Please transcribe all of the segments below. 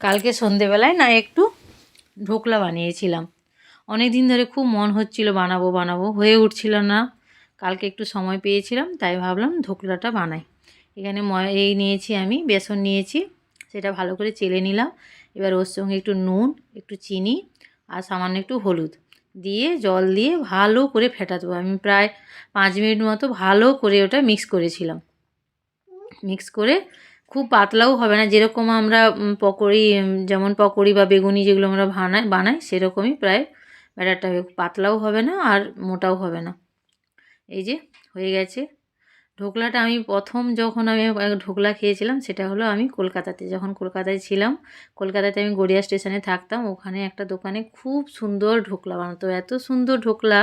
কালকে সন্ধেবেলায় না একটু ঢোকলা বানিয়েছিলাম। অনেক দিন ধরে খুব মন হচ্ছিল বানাবো বানাবো, হয়ে উঠছিল না। কালকে একটু সময় পেয়েছিলাম, তাই ভাবলাম ঢোকলাটা বানাই। এখানে এই নিয়েছি, আমি বেসন নিয়েছি, সেটা ভালো করে চেলে নিলাম। এবার ওর সঙ্গে একটু নুন, একটু চিনি আর সামান্য একটু হলুদ দিয়ে জল দিয়ে ভালো করে ফেটাতে হবে। আমি প্রায় 5 মিনিট মতো ভালো করে ওটা মিক্স করেছিলাম। মিক্স করে খুব পাতলাও হবে না, যেরকম আমরা পকোড়ি, যেমন পকোড়ি বা বেগুনি যেগুলো আমরা বানাই সেরকমই প্রায় ব্যাটারটা হবে। পাতলাও হবে না আর মোটাও হবে না। এই যে হয়ে গেছে ঢোকলাটা। আমি প্রথম যখন আমি ঢোকলা খেয়েছিলাম সেটা হলো আমি কলকাতাতে, যখন কলকাতায় ছিলাম। কলকাতাতে আমি গড়িয়া স্টেশনে থাকতাম, ওখানে একটা দোকানে খুব সুন্দর ঢোকলা বানাতো, এত সুন্দর ঢোকলা।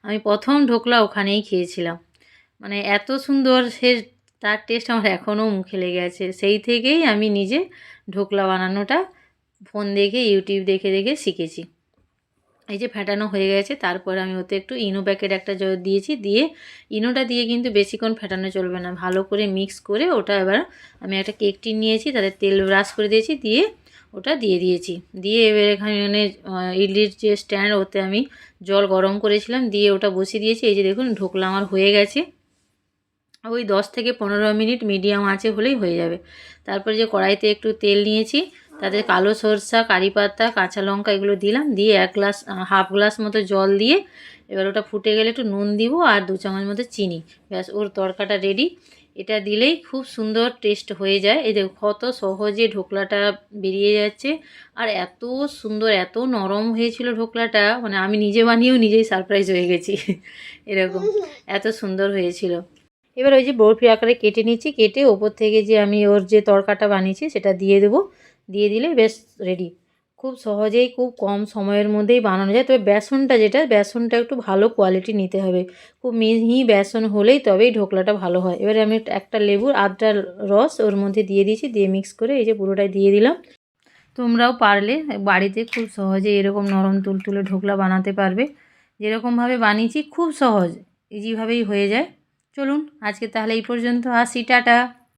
আমি প্রথম ঢোকলা ওখানেই খেয়েছিলাম, মানে এত সুন্দর সে, তার টেস্ট আমার এখনও মুখে লেগে আছে। সেই থেকেই আমি নিজে ঢোকলা বানানোটা ফোন দেখে, ইউটিউব দেখে দেখে শিখেছি। এই যে ফেটানো হয়ে গেছে, তারপরে আমি ওতে একটু ইনো প্যাকেট একটা দিয়েছি, দিয়ে ইনোটা দিয়ে কিন্তু বেশিক্ষণ ফেটানো চলবে না, ভালো করে মিক্স করে ওটা এবার আমি একটা কেক টিন নিয়েছি, তাতে তেল ব্রাশ করে দিয়েছি, দিয়ে ওটা দিয়ে দিয়েছি। দিয়ে এবার এখানে মানে ইডলির যে স্ট্যান্ড, ওতে আমি জল গরম করেছিলাম, দিয়ে ওটা বসিয়ে দিয়েছি। এই যে দেখুন ঢোকলা আমার হয়ে গেছে। ওই 10 থেকে 15 মিনিট মিডিয়াম আঁচে হলেই হয়ে যাবে। তারপরে যে কড়াইতে একটু তেল নিয়েছি, তাতে কালো সরষা, কারি পাতা, কাঁচা লঙ্কা এগুলো দিলাম, দিয়ে হাফ গ্লাস মতো জল দিয়ে এবার ওটা ফুটে গেলে একটু নুন দিব আর 2 চামচ মতো চিনি, ব্যাস ওর তড়কাটা রেডি। এটা দিলেই খুব সুন্দর টেস্ট হয়ে যায়। এই দেখো কত সহজে ঢোকলাটা বেরিয়ে যাচ্ছে, আর এত সুন্দর, এত নরম হয়েছিল ঢোকলাটা, মানে আমি নিজে বানিয়েও নিজেই সারপ্রাইজ হয়ে গেছি এরকম এত সুন্দর হয়েছিল। এবার ওই যে বরফি আকারে কেটে নিচ্ছি, কেটে ওপর থেকে যে আমি ওর যে তড়কাটা বানিয়েছি সেটা দিয়ে দেবো, দিয়ে দিলে বেশ রেডি। খুব সহজেই খুব কম সময়ের মধ্যেই বানানো যায়। তবে বেসনটা একটু ভালো কোয়ালিটি নিতে হবে, খুব মিহি বেসন হলেই তবেই ঢোকলাটা ভালো হয়। এবারে আমি একটা লেবুর আধটা রস ওর মধ্যে দিয়ে দিয়েছি, দিয়ে মিক্স করে এই যে পুরোটাই দিয়ে দিলাম। তোমরাও পারলে বাড়িতে খুব সহজে এরকম নরম তুলতুলে ঢোকলা বানাতে পারবে। যেরকমভাবে বানিয়েছি খুব সহজ, ইজিভাবেই হয়ে যায়। চলুন আজকে তাহলে এই পর্যন্ত, আসি, টাটা।